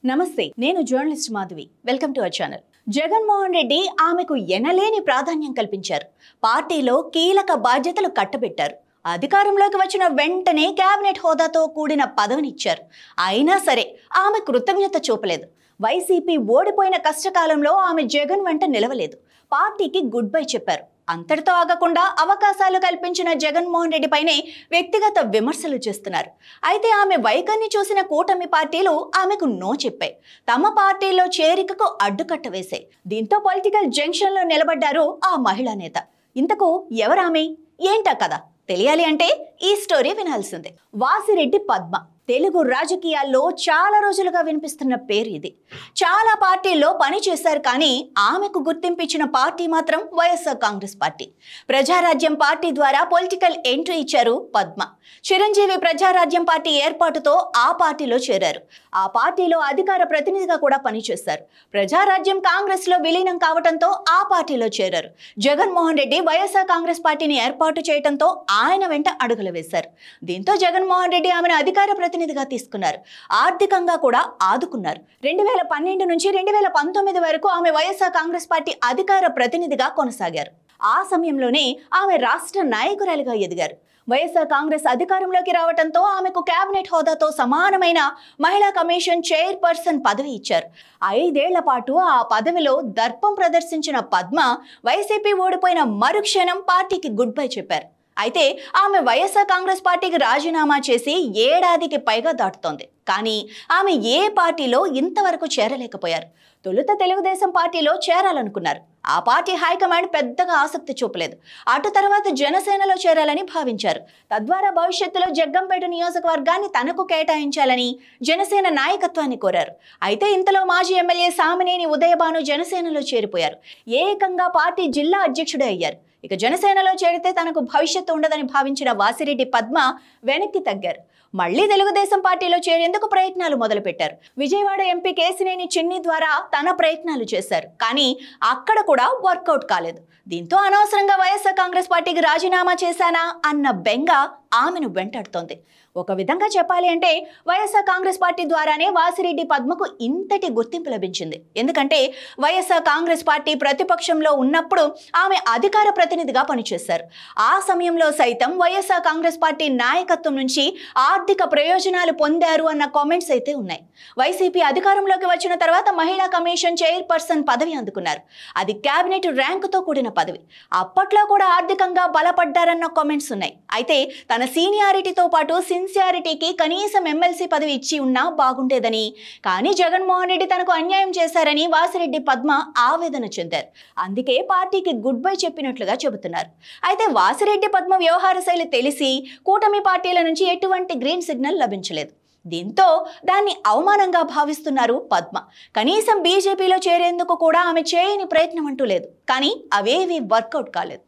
నమస్తే, నేను journalist Madhavi. Welcome to our channel. Jaganmohan Reddy ఆమెకు ఎనలేని ప్రాధాన్యం కల్పించారు. పార్టీలో కీలక బాధ్యతలు కట్టబెట్టారు. అధికారంలోకి వచ్చిన వెంటనే కేబినెట్ హోదాతో కూడిన పదవినిచ్చారు. అయినా సరే ఆమె కృతజ్ఞత చూపలేదు. వైసీపీ ఓడిపోయిన కష్టకాలంలో ఆమె జగన్ వెంట నిలవలేదు. పార్టీకి గుడ్ బై చెప్పారు. అంతటితో ఆగకుండా అవకాశాలు కల్పించిన జగన్మోహన్ రెడ్డి పైనే వ్యక్తిగత విమర్శలు చేస్తున్నారు. అయితే ఆమె వైఖరిని చూసిన కూటమి పార్టీలు ఆమెకు నో చెప్పాయి. తమ పార్టీలో చేరికకు అడ్డుకట్ట వేశాయి. దీంతో పొలిటికల్ జంక్షన్ లో నిలబడ్డారు ఆ మహిళా నేత. ఇంతకు ఎవరామె, ఏంటా కదా తెలియాలి అంటే ఈ స్టోరీ వినాల్సిందే. వాసిరెడ్డి పద్మ తెలుగు రాజకీయాల్లో చాలా రోజులుగా వినిపిస్తున్న పేరు ఇది. చాలా పార్టీల్లో పని చేశారు, కానీ ఆమెకు గుర్తింపిచ్చిన పార్టీ మాత్రం వైఎస్ఆర్ కాంగ్రెస్ పార్టీ. ప్రజారాజ్యం పార్టీ ద్వారా పొలిటికల్ ఎంట్రీ ఇచ్చారు పద్మ. చిరంజీవి ప్రజారాజ్యం పార్టీ ఏర్పాటుతో ఆ పార్టీలో చేరారు. ఆ పార్టీలో అధికార ప్రతినిధిగా కూడా పనిచేశారు. ప్రజారాజ్యం కాంగ్రెస్ లో విలీనం కావడంతో ఆ పార్టీలో చేరారు. జగన్మోహన్ రెడ్డి వైఎస్ఆర్ కాంగ్రెస్ పార్టీని ఏర్పాటు చేయడంతో ఆయన వెంట అడుగులు వేశారు. దీంతో జగన్మోహన్ రెడ్డి ఆమెను అధికార ప్రతినిధిగా తీసుకున్నారు. ఆర్థికంగా కూడా ఆదుకున్నారు. 2012 నుంచి 2019 వరకు ఆమె వైఎస్ఆర్ కాంగ్రెస్ పార్టీ అధికార ప్రతినిధిగా కొనసాగారు. ఆ సమయంలోనే ఆమె రాష్ట్ర నాయకురాలిగా ఎదిగారు. వైఎస్ఆర్ కాంగ్రెస్ అధికారంలోకి రావడంతో ఆమెకు కేబినెట్ హోదాతో సమానమైన మహిళా కమిషన్ చైర్పర్సన్ పదవి ఇచ్చారు. 5 ఏళ్ల పాటు ఆ పదవిలో దర్పం ప్రదర్శించిన పద్మ వైసీపీ ఓడిపోయిన మరుక్షణం పార్టీకి గుడ్ బై చెప్పారు. అయితే ఆమె వైఎస్ఆర్ కాంగ్రెస్ పార్టీకి రాజీనామా చేసి ఏడాదికి పైగా దాటుతోంది. కానీ ఆమె ఏ పార్టీలో ఇంతవరకు చేరలేకపోయారు. తొలుత తెలుగుదేశం పార్టీలో చేరాలనుకున్నారు. ఆ పార్టీ హైకమాండ్ పెద్దగా ఆసక్తి చూపలేదు. అటు తర్వాత జనసేనలో చేరాలని భావించారు. తద్వారా భవిష్యత్తులో జగ్గంపేట నియోజకవర్గాన్ని తనకు కేటాయించాలని జనసేన నాయకత్వాన్ని కోరారు. అయితే ఇంతలో మాజీ ఎమ్మెల్యే సామినేని ఉదయభాను జనసేనలో చేరిపోయారు. ఏకంగా పార్టీ జిల్లా అధ్యక్షుడే అయ్యారు. ఇక జనసేనలో చేరితే తనకు భవిష్యత్తు ఉండదని భావించిన వాసిరెడ్డి పద్మ వెనక్కి తగ్గారు. మళ్లీ తెలుగుదేశం పార్టీలో చేరేందుకు ప్రయత్నాలు మొదలుపెట్టారు. విజయవాడ ఎంపీ కేసినేని చిన్ని ద్వారా తన ప్రయత్నాలు చేశారు, కానీ అక్కడ కూడా వర్కౌట్ కాలేదు. దీంతో అనవసరంగా వైఎస్ఆర్ కాంగ్రెస్ పార్టీకి రాజీనామా చేశానా అన్న బెంగ ఆమెను వెంటాడుతోంది. ఒక విధంగా చెప్పాలి అంటే వైఎస్ఆర్ కాంగ్రెస్ పార్టీ ద్వారానే వాసిరెడ్డి పద్మకు ఇంతటి గుర్తింపు లభించింది. ఎందుకంటే వైఎస్ఆర్ కాంగ్రెస్ పార్టీ ప్రతిపక్షంలో ఉన్నప్పుడు ఆమె అధికార ప్రతినిధిగా పనిచేశారు. ఆ సమయంలో సైతం వైఎస్ఆర్ కాంగ్రెస్ పార్టీ నాయకత్వం నుంచి ఆర్థిక ప్రయోజనాలు పొందారు అన్న కామెంట్స్ అయితే ఉన్నాయి. వైసీపీ అధికారంలోకి వచ్చిన తర్వాత మహిళా కమిషన్ చైర్పర్సన్ పదవి అందుకున్నారు. అది కేబినెట్ ర్యాంకుతో కూడిన పదవి. అప్పట్లో కూడా ఆర్థికంగా బలపడ్డారన్న కామెంట్స్ ఉన్నాయి. అయితే తన సీనియారిటీతో పాటు సిన్సియారిటీకి కనీసం ఎమ్మెల్సీ పదవి ఇచ్చి ఉన్నా బాగుండేదని, కానీ జగన్మోహన్ రెడ్డి తనకు అన్యాయం చేశారని వాసిరెడ్డి పద్మ ఆవేదన చెందారు. అందుకే పార్టీకి గుడ్ బై చెప్పినట్లుగా చెబుతున్నారు. అయితే వాసిరెడ్డి పద్మ వ్యవహార శైలి తెలిసి కూటమి పార్టీల నుంచి ఎటువంటి గ్రీన్ సిగ్నల్ లభించలేదు. దీంతో దాన్ని అవమానంగా భావిస్తున్నారు పద్మ. కనీసం బీజేపీలో చేరేందుకు కూడా ఆమె చేయని ప్రయత్నం అంటూ లేదు. కానీ అవేవి వర్కౌట్ కాలేదు.